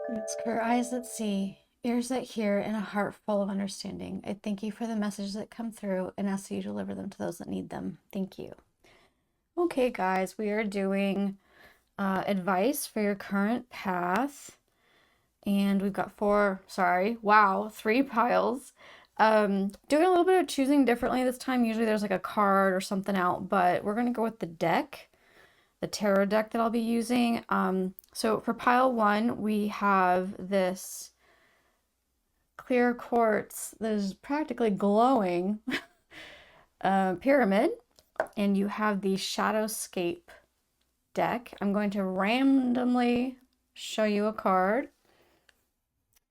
Ask her eyes that see, ears that hear, and a heart full of understanding. I thank you for the messages that come through and ask that you deliver them to those that need them. Thank you. Okay, guys, we are doing advice for your current path. And we've got three piles. Doing a little bit of choosing differently this time. Usually there's like a card or something out, but we're going to go with the deck, the tarot deck that I'll be using. So for pile one, we have this clear quartz that is practically glowing pyramid, and you have the Shadowscape deck. I'm going to randomly show you a card.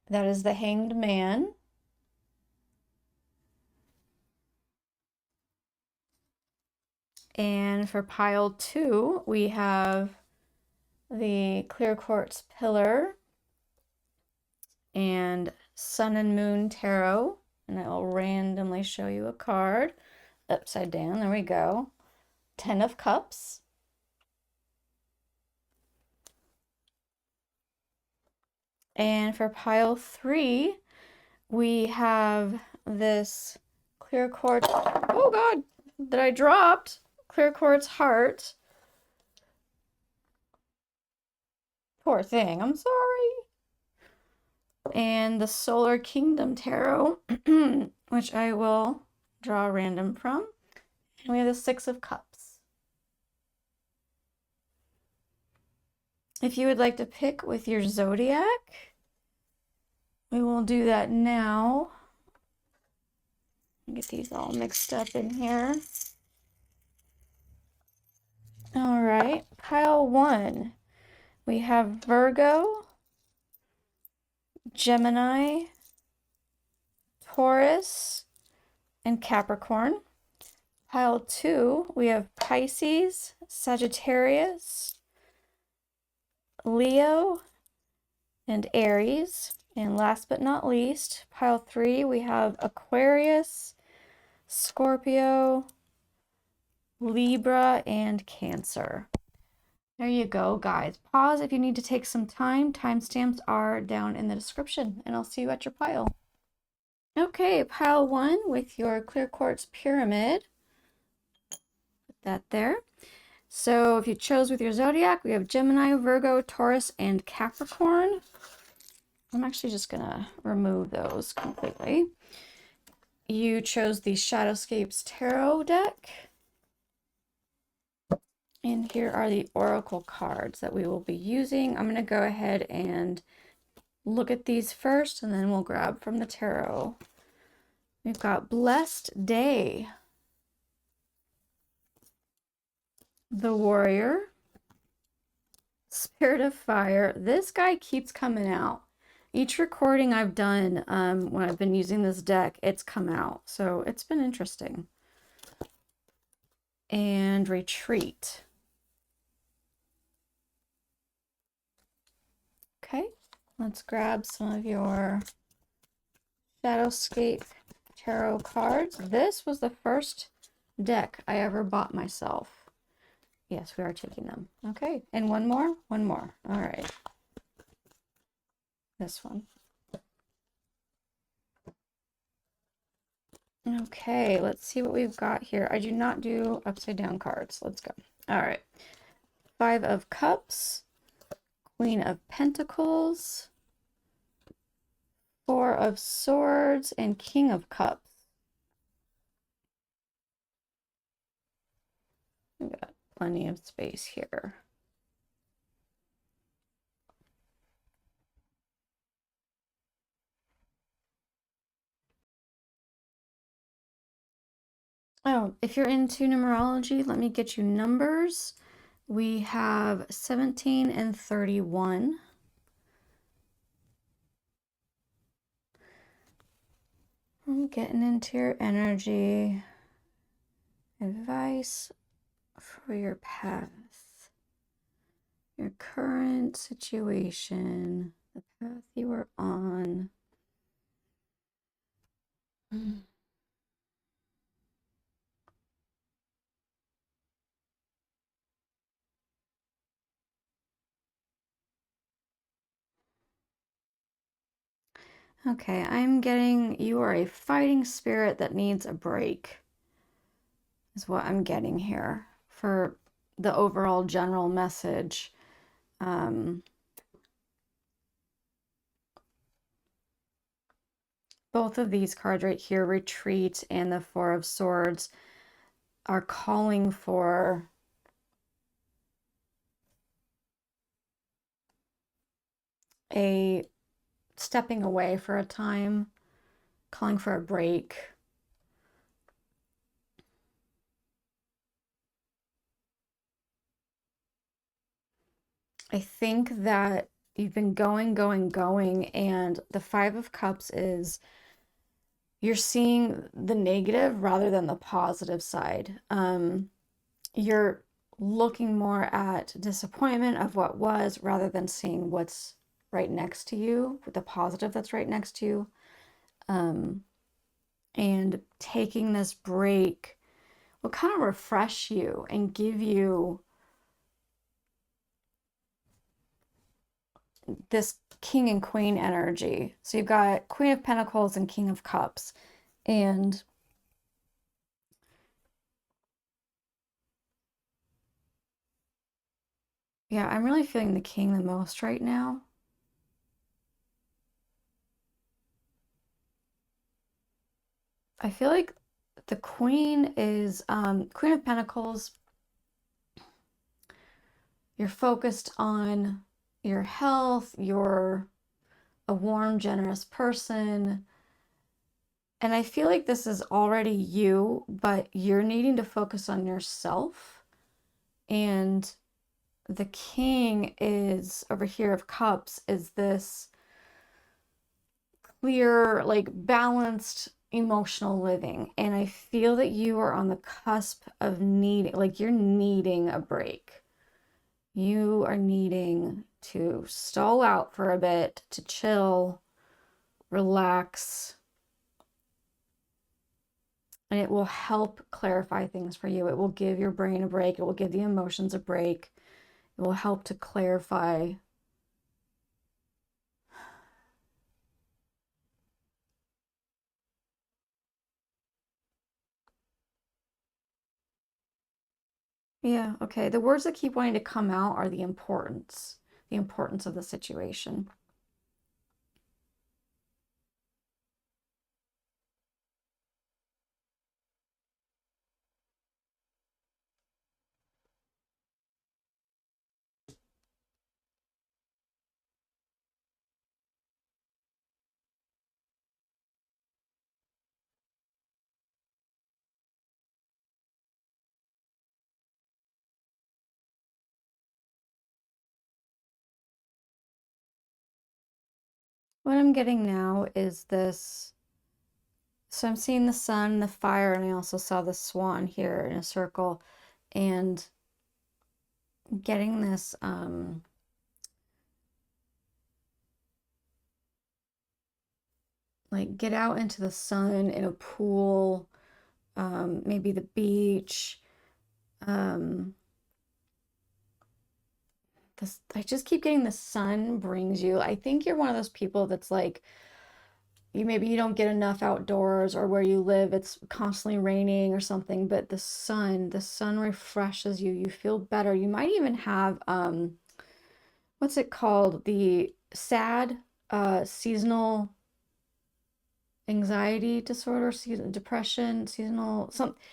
That is the Hanged Man. And for pile two, we have the Clear Quartz Pillar and Sun and Moon Tarot. And I will randomly show you a card upside down. There we go. 10 of Cups. And for pile three, we have this Clear Quartz. Oh God, that I dropped. Clear Quartz Heart. Poor thing, I'm sorry. And the Solar Kingdom Tarot, which I will draw random from. And we have the Six of Cups. If you would like to pick with your zodiac, we will do that now. Get these all mixed up in here. All right, pile one. We have Virgo, Gemini, Taurus, and Capricorn. Pile two, we have Pisces, Sagittarius, Leo, and Aries. And last but not least, pile three, we have Aquarius, Scorpio, Libra, and Cancer. There you go, guys. Pause if you need to take some time. Timestamps are down in the description, and I'll see you at your pile. Okay, pile one with your clear quartz pyramid. Put that there. So if you chose with your zodiac, we have Gemini, Virgo, Taurus, and Capricorn. I'm actually just gonna remove those completely. You chose the Shadowscapes Tarot deck. And here are the Oracle cards that we will be using. I'm gonna go ahead and look at these first, and then we'll grab from the tarot. We've got Blessed Day, the Warrior, Spirit of Fire. This guy keeps coming out. Each recording I've done when I've been using this deck, it's come out. So it's been interesting. And Retreat. Okay, let's grab some of your Shadowscape Tarot cards. This was the first deck I ever bought myself. Yes, we are taking them. Okay, and one more? One more. All right. This one. Okay, let's see what we've got here. I do not do upside down cards. Let's go. All right. Five of Cups, Queen of Pentacles, Four of Swords, and King of Cups. We've got plenty of space here. Oh, if you're into numerology, let me get you numbers. We have 17 and 31. I'm getting into your energy. Advice for your path. Your current situation. The path you are on. Okay, I'm getting you are a fighting spirit that needs a break, is what I'm getting here for the overall general message. Both of these cards right here, Retreat and the Four of Swords, are calling for a stepping away for a time, calling for a break. I think that you've been going, and the Five of Cups is you're seeing the negative rather than the positive side. You're looking more at disappointment of what was rather than seeing what's right next to you, the positive that's right next to you. And taking this break will kind of refresh you and give you this King and Queen energy. So you've got Queen of Pentacles and King of Cups. And yeah, I'm really feeling the King the most right now. I feel like the Queen is Queen of Pentacles. You're focused on your health, you're a warm, generous person. And I feel like this is already you, but you're needing to focus on yourself. And the King is over here of Cups is this clear, like balanced emotional living. And I feel that you are on the cusp of needing, like you're needing a break. You are needing to stall out for a bit, to chill, relax, and it will help clarify things for you. It will give your brain a break. It will give the emotions a break. It will help to clarify. Yeah, okay. The words that keep wanting to come out are the importance of the situation. What I'm getting now is this. So I'm seeing the sun, the fire, and I also saw the swan here in a circle, and getting this like get out into the sun in a pool, maybe the beach. This, I just keep getting the sun brings you. I think you're one of those people that's like, maybe you don't get enough outdoors, or where you live it's constantly raining or something, but the sun refreshes you. You feel better. You might even have what's it called? The SAD, seasonal anxiety disorder, season depression, seasonal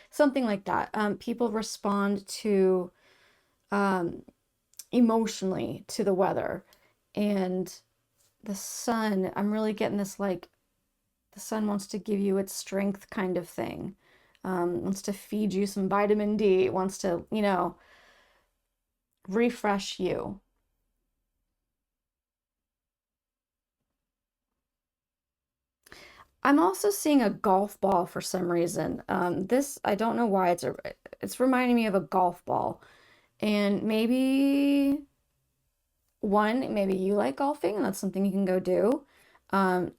something like that. People respond to emotionally to the weather, and the sun, I'm really getting this like the sun wants to give you its strength kind of thing. Wants to feed you some vitamin D, wants to, refresh you. I'm also seeing a golf ball for some reason. This, I don't know why, it's reminding me of a golf ball. And maybe you like golfing and that's something you can go do.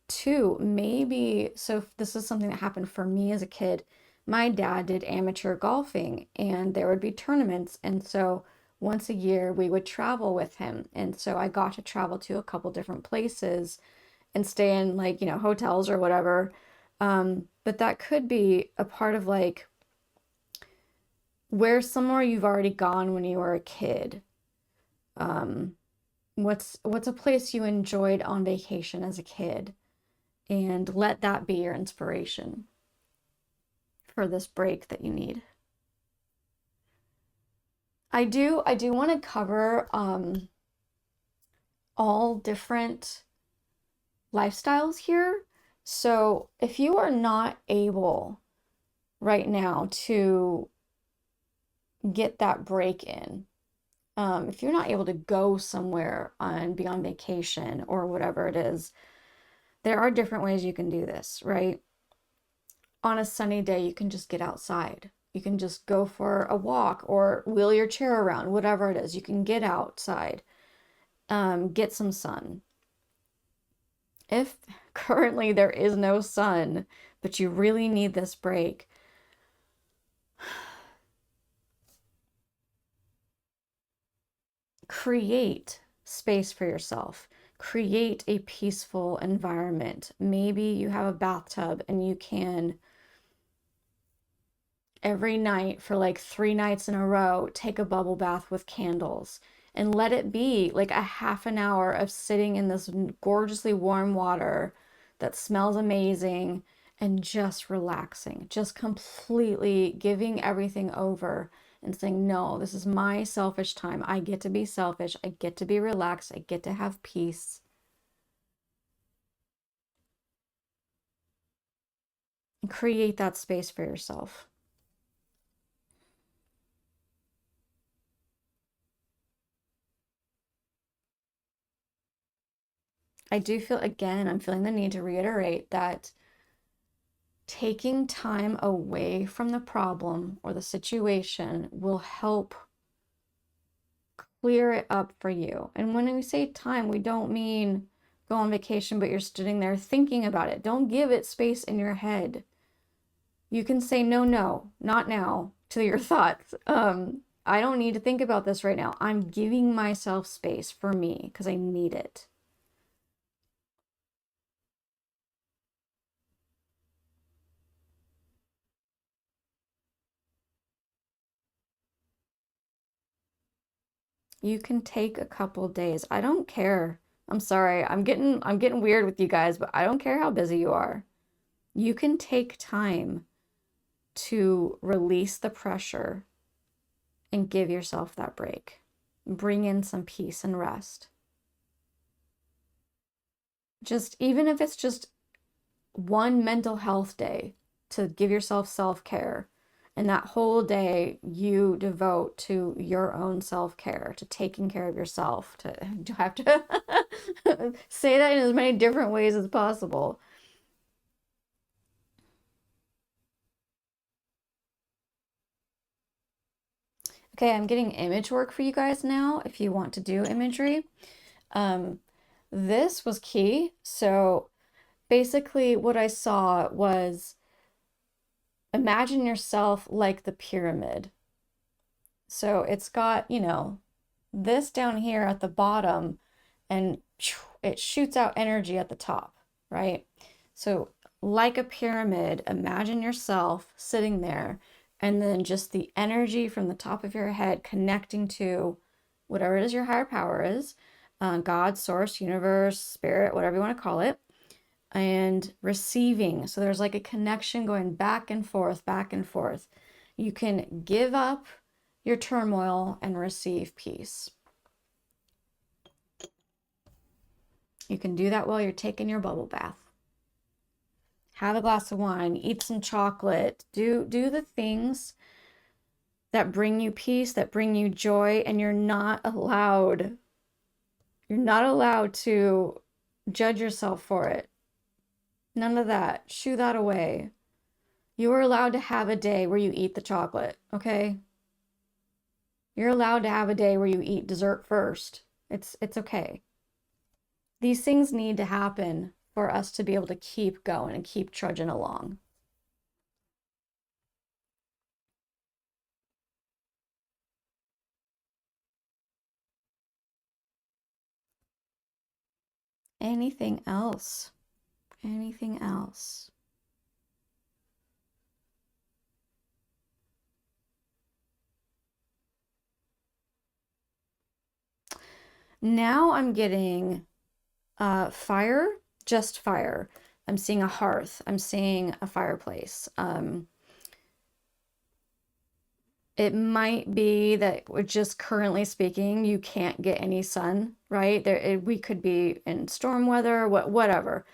Two, maybe, so this is something that happened for me as a kid. My dad did amateur golfing and there would be tournaments. And so once a year we would travel with him. And so I got to travel to a couple different places and stay in like, you know, hotels or whatever. But that could be a part of like where somewhere you've already gone when you were a kid. Um, what's a place you enjoyed on vacation as a kid, and let that be your inspiration for this break that you need. I do want to cover all different lifestyles here. So if you are not able right now to get that break in, if you're not able to go somewhere and be on vacation or whatever it is, there are different ways you can do this, right? On a sunny day, you can just get outside. You can just go for a walk or wheel your chair around, whatever it is. You can get outside, get some sun. If currently there is no sun, but you really need this break, create space for yourself. Create a peaceful environment. Maybe you have a bathtub and you can every night for like 3 nights in a row take a bubble bath with candles and let it be like a half an hour of sitting in this gorgeously warm water that smells amazing and just relaxing, just completely giving everything over and saying, no, this is my selfish time. I get to be selfish. I get to be relaxed. I get to have peace. And create that space for yourself. I do feel, again, I'm feeling the need to reiterate that taking time away from the problem or the situation will help clear it up for you. And when we say time, we don't mean go on vacation, but you're sitting there thinking about it. Don't give it space in your head. You can say, no, no, not now to your thoughts. I don't need to think about this right now. I'm giving myself space for me because I need it. You can take a couple days. I don't care. I'm sorry. I'm getting weird with you guys, but I don't care how busy you are. You can take time to release the pressure and give yourself that break. Bring in some peace and rest. Just even if it's just one mental health day to give yourself self-care. And that whole day you devote to your own self-care, to taking care of yourself, to have to say that in as many different ways as possible. Okay, I'm getting image work for you guys now if you want to do imagery. Um, this was key. So basically what I saw was imagine yourself like the pyramid. So it's got, you know, this down here at the bottom and it shoots out energy at the top, right? So like a pyramid, imagine yourself sitting there and then just the energy from the top of your head connecting to whatever it is your higher power is, God, source, universe, spirit, whatever you want to call it, and receiving. So there's like a connection going back and forth, back and forth. You can give up your turmoil and receive peace. You can do that while you're taking your bubble bath. Have a glass of wine, eat some chocolate, do the things that bring you peace, that bring you joy, and you're not allowed to judge yourself for it. None of that. Shoo that away. You are allowed to have a day where you eat the chocolate, okay? You're allowed to have a day where you eat dessert first. It's okay. These things need to happen for us to be able to keep going and keep trudging along. Anything else? Anything else? Now I'm getting fire, just fire. I'm seeing a hearth. I'm seeing a fireplace. It might be that we're just currently speaking, you can't get any sun, right? We could be in storm weather, whatever.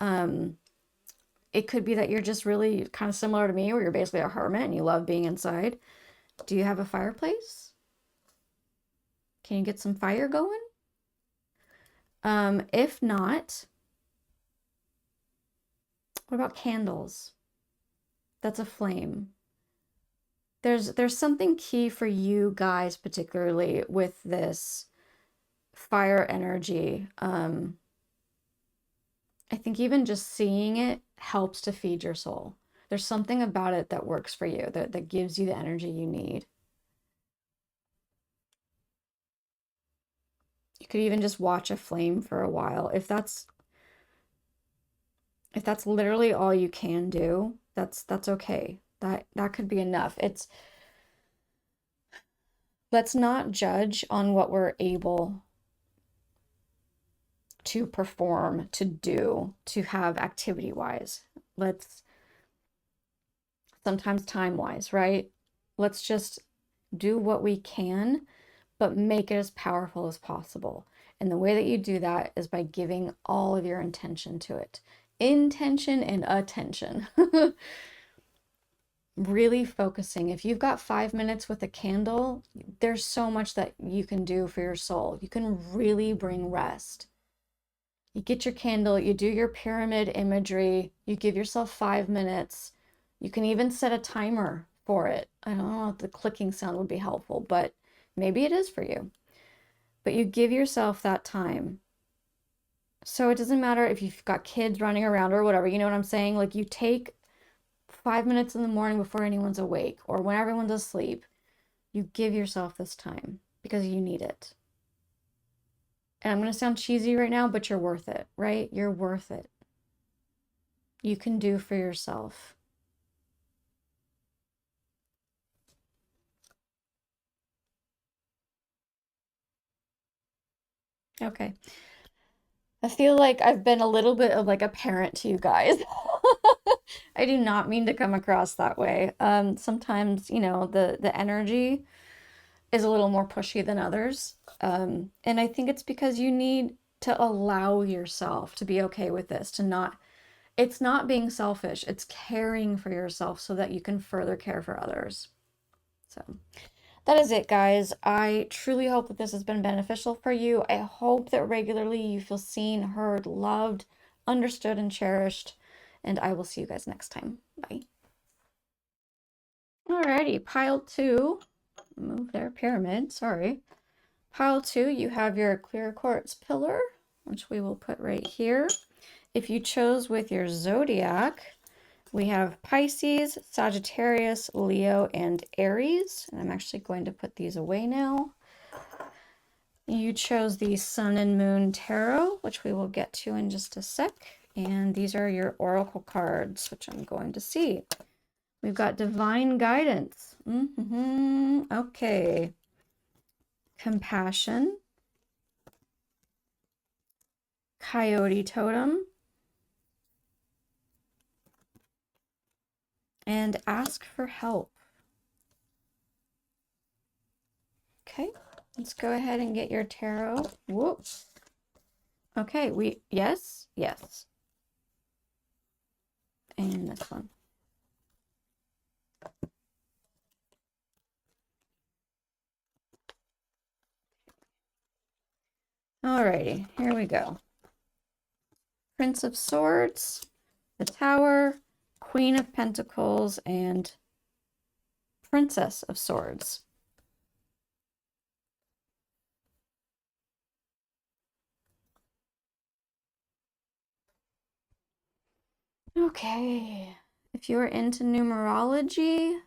It could be that you're just really kind of similar to me, where you're basically a hermit and you love being inside. Do you have a fireplace? Can you get some fire going? If not, what about candles? That's a flame. There's something key for you guys, particularly with this fire energy. I think even just seeing it helps to feed your soul. There's something about it that works for you, that gives you the energy you need. You could even just watch a flame for a while. If that's literally all you can do, that's okay. That could be enough. Let's not judge on what we're able to perform, to do, to have activity wise. Let's sometimes time wise, right? Let's just do what we can, but make it as powerful as possible. And the way that you do that is by giving all of your intention to it. Intention and attention. Really focusing. If you've got 5 minutes with a candle, there's so much that you can do for your soul. You can really bring rest. You get your candle, you do your pyramid imagery, you give yourself 5 minutes. You can even set a timer for it. I don't know if the clicking sound would be helpful, but maybe it is for you. But you give yourself that time. So it doesn't matter if you've got kids running around or whatever, you know what I'm saying? Like, you take 5 minutes in the morning before anyone's awake or when everyone's asleep. You give yourself this time because you need it. And I'm going to sound cheesy right now, but you're worth it, right? You're worth it. You can do for yourself. Okay. I feel like I've been a little bit of like a parent to you guys. I do not mean to come across that way. Sometimes, you know, the energy is a little more pushy than others. And I think it's because you need to allow yourself to be okay with this, it's not being selfish, it's caring for yourself so that you can further care for others. So that is it, guys. I truly hope that this has been beneficial for you. I hope that regularly you feel seen, heard, loved, understood, and cherished. And I will see you guys next time. Bye. Alrighty, pile 2. Move their pyramid, sorry. Pile 2, you have your clear quartz pillar, which we will put right here. If you chose with your zodiac, we have Pisces, Sagittarius, Leo, and Aries. And I'm actually going to put these away now. You chose the Sun and Moon Tarot, which we will get to in just a sec. And these are your oracle cards, which I'm going to see. We've got Divine Guidance. Okay. Compassion. Coyote Totem. And Ask for Help. Okay, let's go ahead and get your tarot. Whoops. Okay, yes. And this one. Alrighty, here we go. Prince of Swords, the Tower, Queen of Pentacles, and Princess of Swords. Okay, if you're into numerology,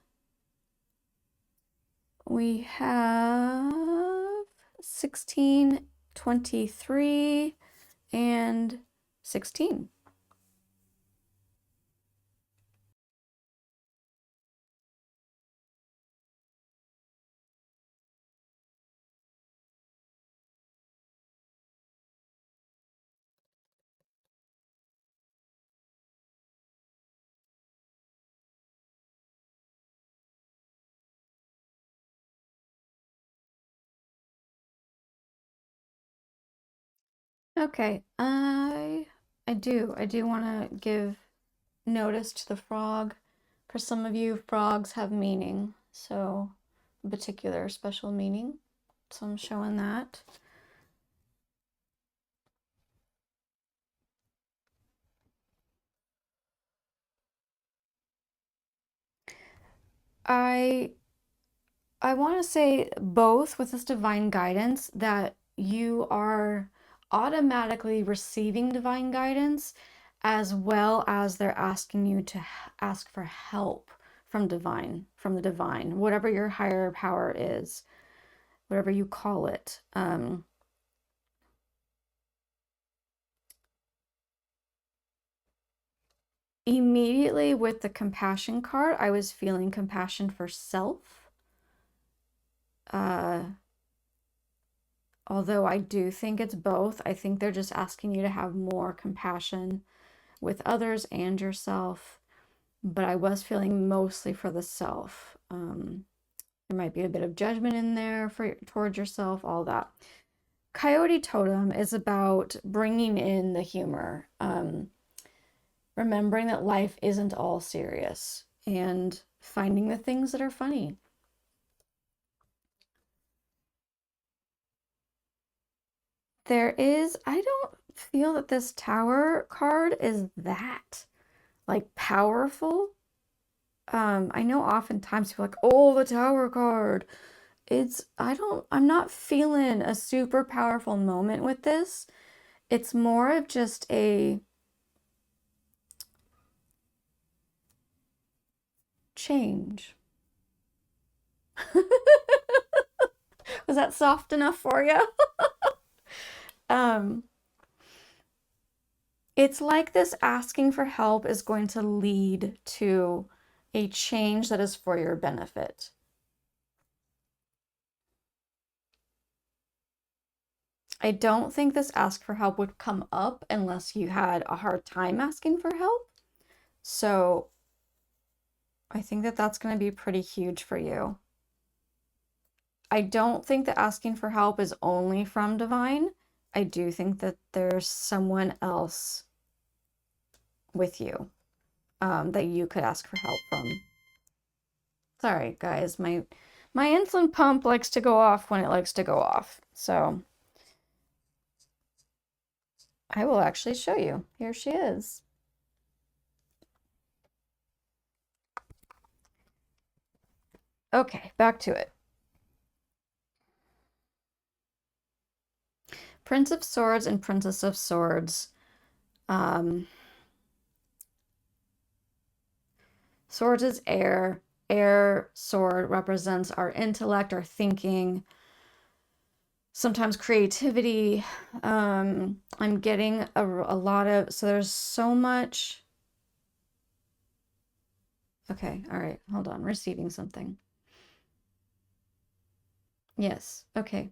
we have 16, 23, and 16. Okay, I do want to give notice to the frog. For some of you, frogs have meaning, so a particular special meaning. So I'm showing that. I want to say both with this divine guidance that you are automatically receiving divine guidance as well as they're asking you to ask for help from the divine, whatever your higher power is, whatever you call it. Immediately with the compassion card, I was feeling compassion for self. Although I do think it's both. I think they're just asking you to have more compassion with others and yourself. But I was feeling mostly for the self. There might be a bit of judgment in there towards yourself, all that. Coyote Totem is about bringing in the humor, remembering that life isn't all serious, and finding the things that are funny. There is, I don't feel that this Tower card is that like powerful. I know oftentimes people are like, oh, the Tower card. I'm not feeling a super powerful moment with this. It's more of just a change. Was that soft enough for you? um, it's like this asking for help is going to lead to a change that is for your benefit. I don't think this ask for help would come up unless you had a hard time asking for help. So I think that that's going to be pretty huge for you. I don't think that asking for help is only from divine. I do think that there's someone else with you that you could ask for help from. Sorry, guys, my insulin pump likes to go off when it likes to go off. So I will actually show you. Here she is. Okay, back to it. Prince of Swords and Princess of Swords. Swords is air. Air sword represents our intellect, our thinking, sometimes creativity. I'm getting a lot of, so there's so much. Okay, all right, hold on, receiving something. Yes, okay.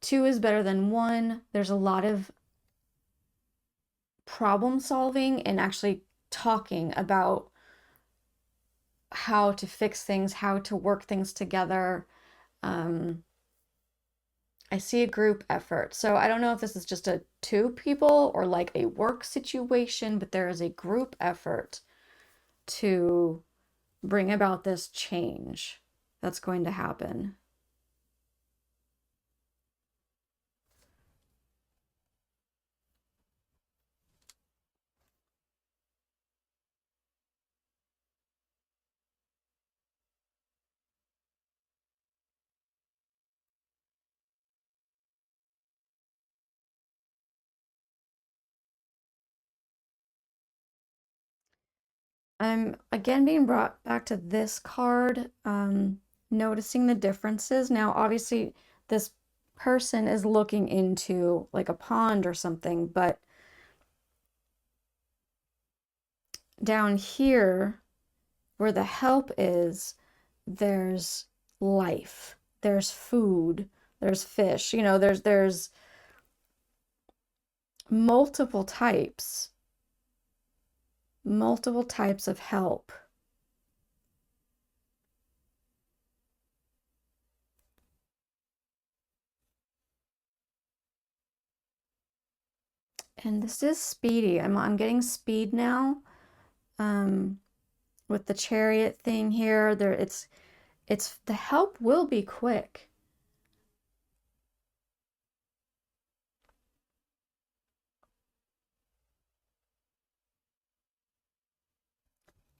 2 is better than 1. There's a lot of problem solving and actually talking about how to fix things, how to work things together. I see a group effort. So I don't know if this is just a 2 people or like a work situation, but there is a group effort to bring about this change that's going to happen. I'm again being brought back to this card, noticing the differences. Now, obviously, this person is looking into like a pond or something, but down here where the help is, there's life, there's food, there's fish, you know, there's multiple types of help. And this is speedy. I'm getting speed now. With the chariot thing here, it's the help will be quick.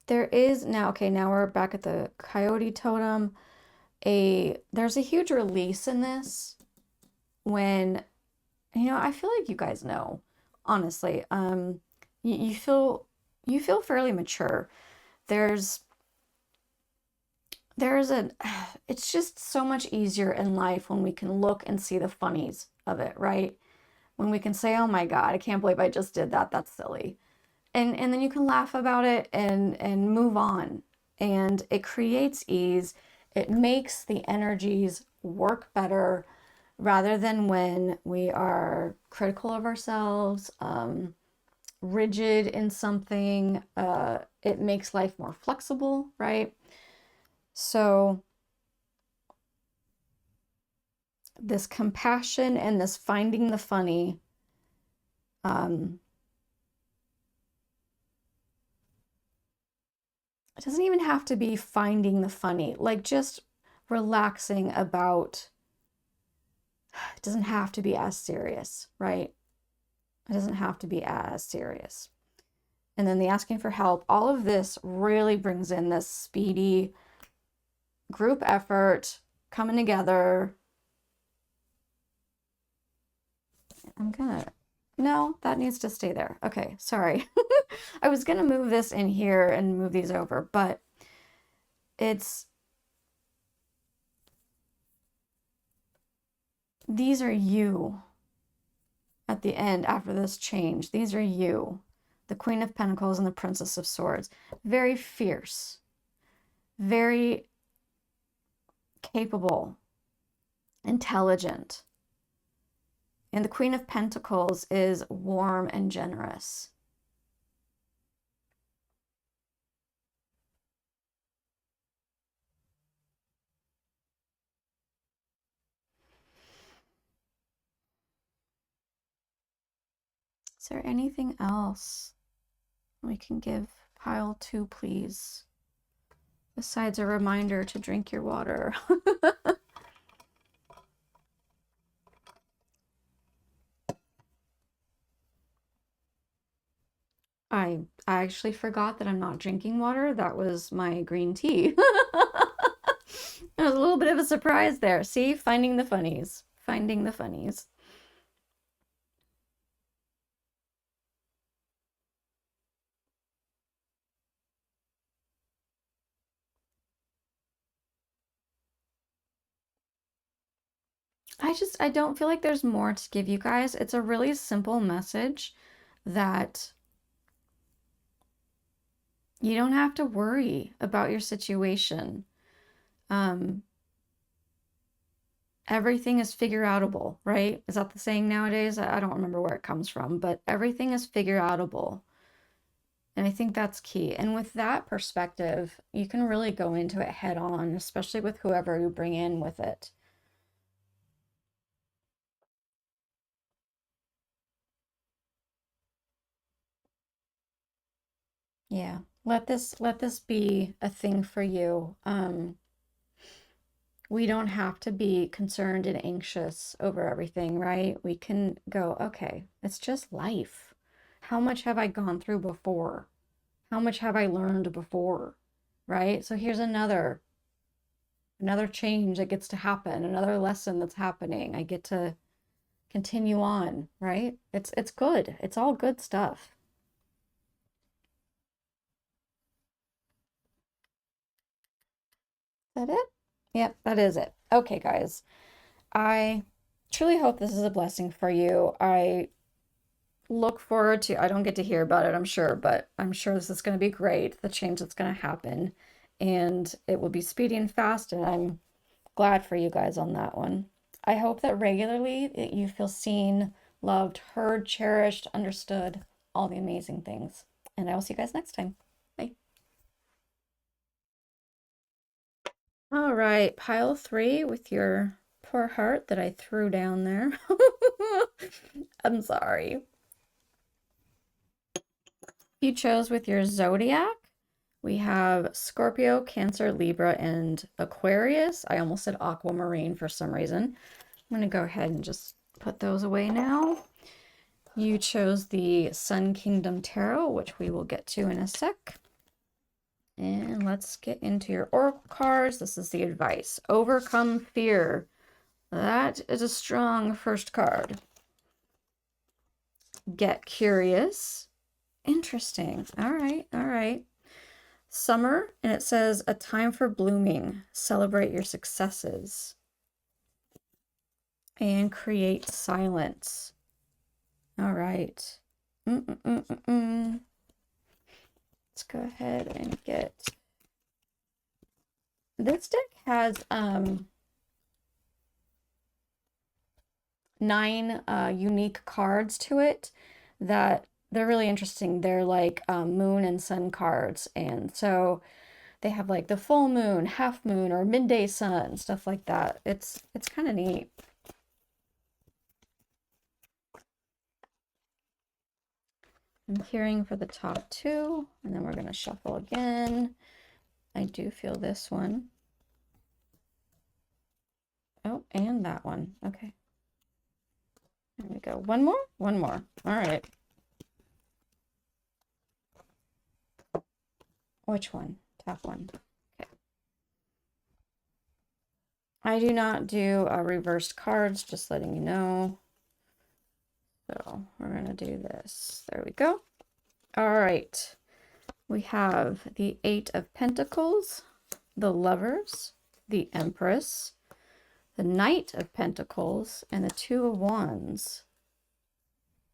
There is now, okay, now we're back at the coyote totem. There's a huge release in this when, you know, I feel like you guys know, honestly. You feel fairly mature. There's a it's just so much easier in life when we can look and see the funnies of it, right? When we can say, "Oh my God, I can't believe I just did that. That's silly." And then you can laugh about it and move on. And it creates ease. It makes the energies work better rather than when we are critical of ourselves, rigid in something. It makes life more flexible, right? So this compassion and this finding the funny, it doesn't even have to be finding the funny, like just relaxing about, it doesn't have to be as serious, right? It doesn't have to be as serious. And then the asking for help, all of this really brings in this speedy group effort coming together. No, that needs to stay there. Okay, sorry. I was gonna move this in here and move these over, but these are you at the end after this change. These are you, the Queen of Pentacles and the Princess of Swords. Very fierce, very capable, intelligent. And the Queen of Pentacles is warm and generous. Is there anything else we can give pile 2, please? Besides a reminder to drink your water. I actually forgot that I'm not drinking water. That was my green tea. It was a little bit of a surprise there. See, finding the funnies. Finding the funnies. I don't feel like there's more to give you guys. It's a really simple message that you don't have to worry about your situation. Everything is figure outable, right? Is that the saying nowadays? I don't remember where it comes from, but everything is figure outable. And I think that's key. And with that perspective, you can really go into it head on, especially with whoever you bring in with it. Yeah. Let this be a thing for you. We don't have to be concerned and anxious over everything, right? We can go, okay, it's just life. How much have I gone through before? How much have I learned before? Right? So here's another change that gets to happen, another lesson that's happening. I get to continue on, right? It's good. It's all good stuff. Is that it? Yep, that is it. Okay, guys. I truly hope this is a blessing for you. I look forward to, I don't get to hear about it, I'm sure, but I'm sure this is going to be great, the change that's going to happen. And it will be speedy and fast, and I'm glad for you guys on that one. I hope that regularly that you feel seen, loved, heard, cherished, understood, all the amazing things. And I will see you guys next time. Bye. All right, pile 3 with your poor heart that I threw down there. I'm sorry. You chose with your zodiac. We have Scorpio, Cancer, Libra, and Aquarius. I almost said aquamarine for some reason. I'm going to go ahead and just put those away now. You chose the Sun Kingdom Tarot, which we will get to in a sec. And let's get into your oracle cards. This is the advice. Overcome fear. That is a strong first card. Get curious. Interesting. All right, all right. Summer, and it says a time for blooming. Celebrate your successes. And create silence. All right. Let's go ahead and get... This deck has 9 unique cards to it that they're really interesting. They're like moon and sun cards, and so they have like the full moon, half moon, or midday sun, stuff like that. It's kind of neat. I'm hearing for the top 2, and then we're going to shuffle again. I do feel this one. Oh, and that one. Okay. There we go. One more? One more. All right. Which one? Top one. Okay. I do not do reversed cards, just letting you know. So we're going to do this. There we go. All right. We have the 8 of Pentacles, the Lovers, the Empress, the Knight of Pentacles, and the 2 of Wands.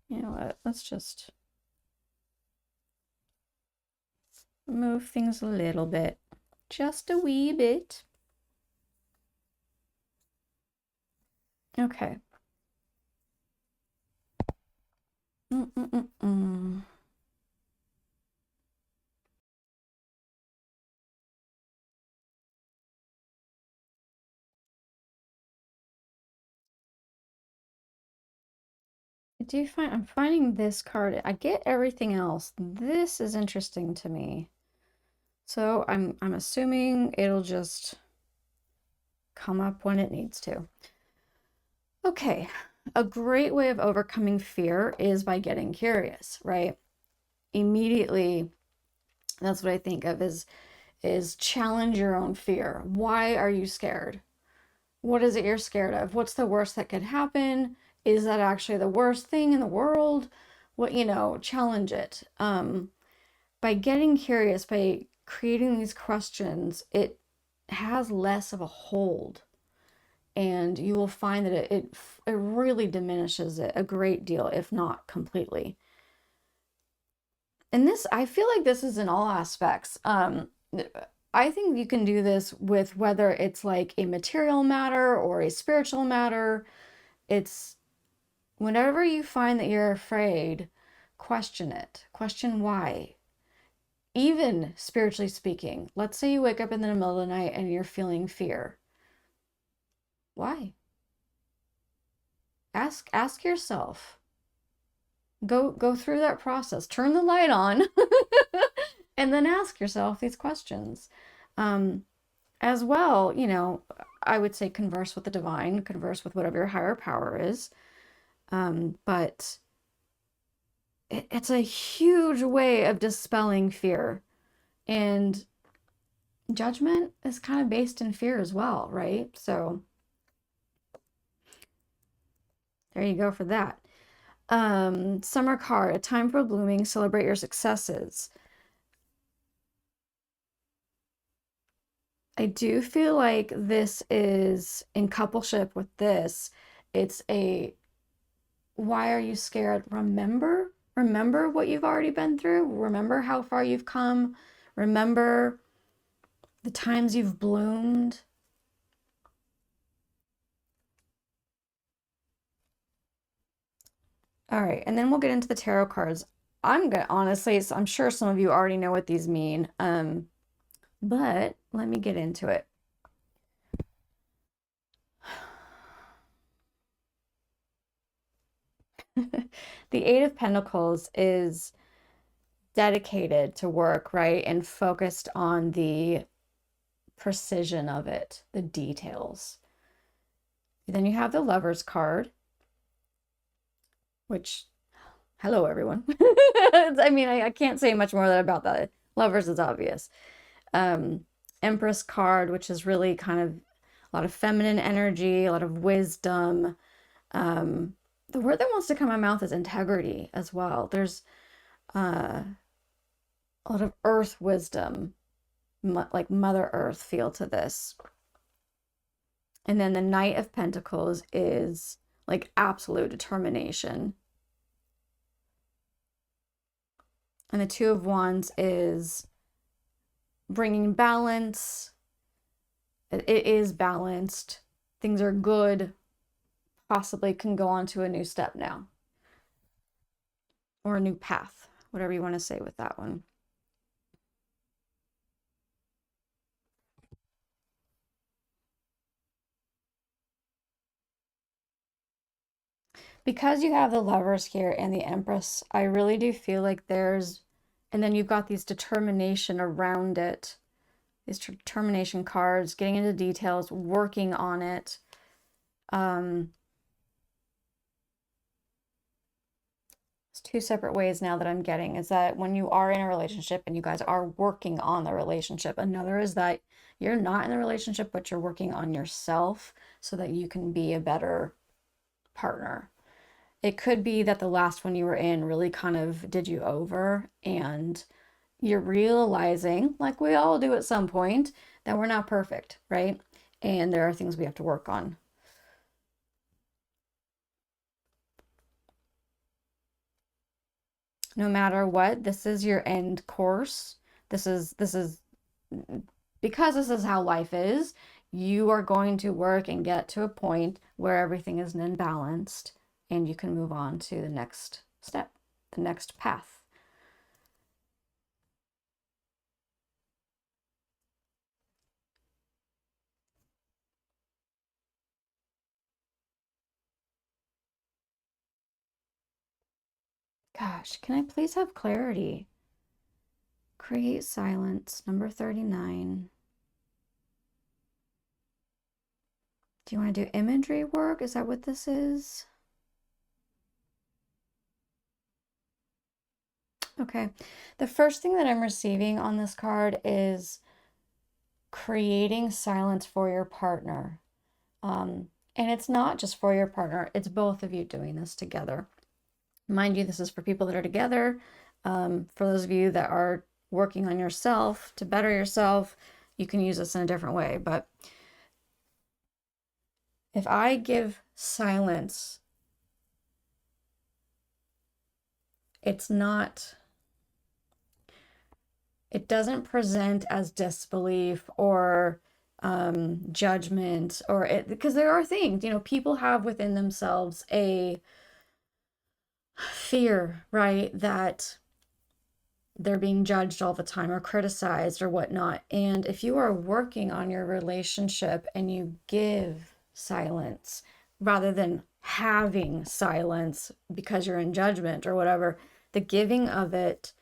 You know what? Let's just move things a little bit. Just a wee bit. Okay. I'm finding this card. I get everything else. This is interesting to me. So I'm assuming it'll just come up when it needs to. Okay. A great way of overcoming fear is by getting curious, right? Immediately, that's what I think of is challenge your own fear. Why are you scared? What is it you're scared of? What's the worst that could happen? Is that actually the worst thing in the world? What, challenge it. By getting curious, by creating these questions, it has less of a hold. And you will find that it really diminishes it a great deal, if not completely. And this, I feel like this is in all aspects. I think you can do this with whether it's like a material matter or a spiritual matter. It's whenever you find that you're afraid, question it. Question why. Even spiritually speaking, let's say you wake up in the middle of the night and you're feeling fear. Why? Ask yourself. Go through that process. Turn the light on and then ask yourself these questions. As well, I would say converse with the divine, converse with whatever your higher power is. But it's a huge way of dispelling fear. And judgment is kind of based in fear as well, right? So there you go for that. Summer card, a time for blooming, celebrate your successes. I do feel like this is in coupleship with this. It's a why are you scared? Remember what you've already been through. Remember how far you've come. Remember the times you've bloomed. All right, and then we'll get into the tarot cards. I'm gonna honestly, so I'm sure some of you already know what these mean, but let me get into it. The Eight of Pentacles is dedicated to work, right? And focused on the precision of it, the details. Then you have the Lovers card, which, hello, everyone. I mean, I can't say much more about that. Lovers is obvious. Empress card, which is really kind of a lot of feminine energy, a lot of wisdom. The word that wants to come out of my mouth is integrity as well. There's a lot of earth wisdom, like Mother Earth feel to this. And then the Knight of Pentacles is like absolute determination. And the Two of Wands is bringing balance. It is balanced. Things are good. Possibly can go on to a new step now. Or a new path, whatever you want to say with that one. Because you have the Lovers here and the Empress, I really do feel like there's, and then you've got these determination around it, these determination cards, getting into details, working on it. It's two separate ways now that I'm getting is that when you are in a relationship and you guys are working on the relationship, another is that you're not in the relationship, but you're working on yourself so that you can be a better partner. It could be that the last one you were in really kind of did you over, and you're realizing, like we all do at some point, that we're not perfect, right? And there are things we have to work on. No matter what, this is your end course. This is because this is how life is. You are going to work and get to a point where everything is then balanced and you can move on to the next step, the next path. Gosh, can I please have clarity? Create silence, number 39. Do you want to do imagery work? Is that what this is? Okay. The first thing that I'm receiving on this card is creating silence for your partner. And it's not just for your partner, it's both of you doing this together. Mind you, this is for people that are together. For those of you that are working on yourself to better yourself, you can use this in a different way. But if I give silence, it's not, it doesn't present as disbelief or judgment, or it, because there are things, you know, people have within themselves a fear, right, that they're being judged all the time or criticized or whatnot. And if you are working on your relationship and you give silence rather than having silence because you're in judgment or whatever, the giving of it,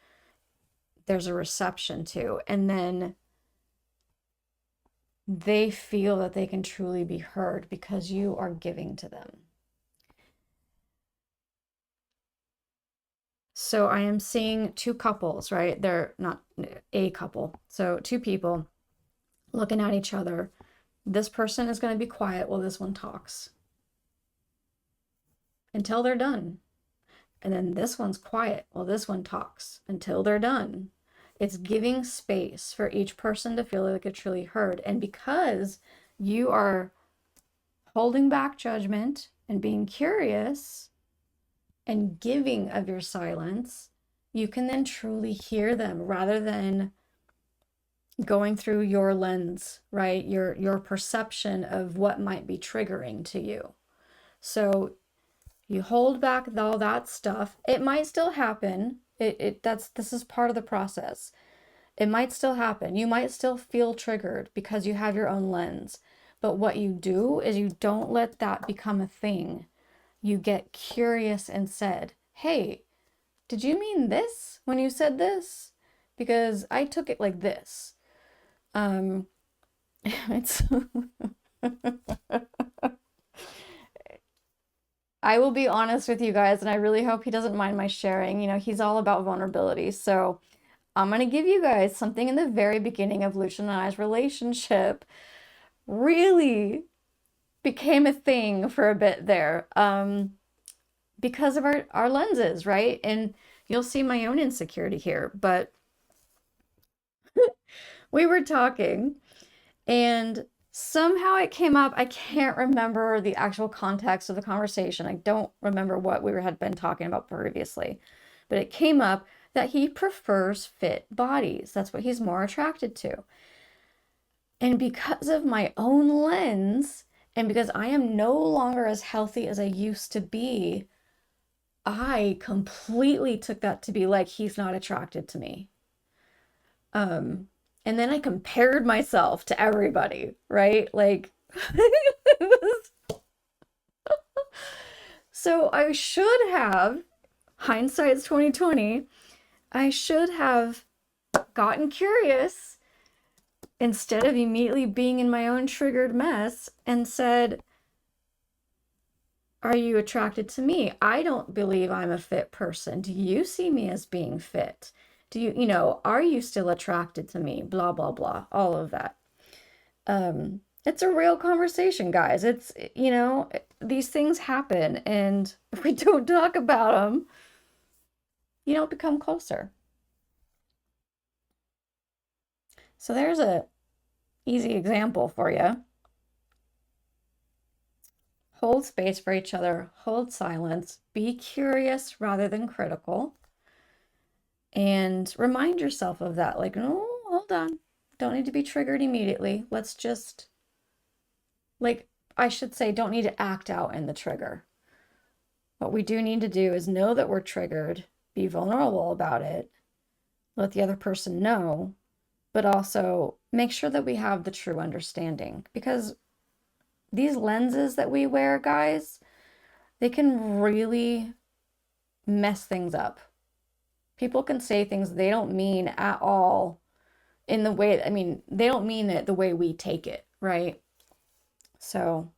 there's a reception to, and then they feel that they can truly be heard because you are giving to them. So I am seeing two couples, right? They're not a couple. So two people looking at each other. This person is going to be quiet while this one talks until they're done. And then this one's quiet while this one talks until they're done. It's giving space for each person to feel like it's truly heard. And because you are holding back judgment and being curious, and giving of your silence, you can then truly hear them rather than going through your lens, right? Your perception of what might be triggering to you. So you hold back all that stuff. It might still happen. This is part of the process. It might still happen. You might still feel triggered because you have your own lens. But what you do is you don't let that become a thing. You get curious and said, hey, did you mean this when you said this? Because I took it like this. It's I will be honest with you guys, and I really hope he doesn't mind my sharing. You know, he's all about vulnerability. So I'm going to give you guys something in the very beginning of Lucian and I's relationship really became a thing for a bit there, because of our lenses, right? And you'll see my own insecurity here, but we were talking and somehow it came up. I can't remember the actual context of the conversation. I don't remember what we had been talking about previously, but it came up that he prefers fit bodies. That's what he's more attracted to. And because of my own lens, and because I am no longer as healthy as I used to be, I completely took that to be like, he's not attracted to me. And then I compared myself to everybody, right? Like, so I should have, hindsight's 2020, I should have gotten curious instead of immediately being in my own triggered mess and said, are you attracted to me? I don't believe I'm a fit person. Do you see me as being fit? Do you, are you still attracted to me? Blah, blah, blah, all of that. It's a real conversation, guys. It's, these things happen, and if we don't talk about them, you don't become closer. So there's a easy example for you. Hold space for each other, hold silence, be curious rather than critical, and remind yourself of that. Like, no, hold on. Don't need to be triggered immediately. Let's just, like, I should say, don't need to act out in the trigger. What we do need to do is know that we're triggered, be vulnerable about it, let the other person know, but also make sure that we have the true understanding. Because these lenses that we wear, guys, they can really mess things up. People can say things they don't mean at all in the way, they don't mean it the way we take it, right? So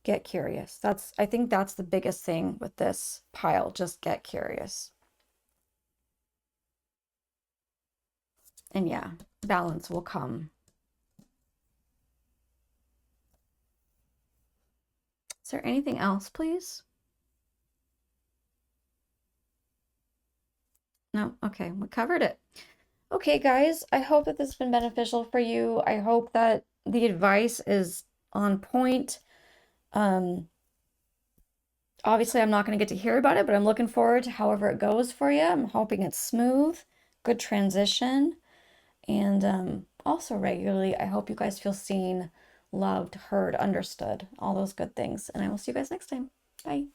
get curious. I think that's the biggest thing with this pile. Just get curious. And yeah, balance will come. Is there anything else, please? No? Okay, we covered it. Okay, guys, I hope that this has been beneficial for you. I hope that the advice is on point. Obviously, I'm not going to get to hear about it, but I'm looking forward to however it goes for you. I'm hoping it's smooth, good transition, and also regularly, I hope you guys feel seen, loved, heard, understood, all those good things. And I will see you guys next time. Bye.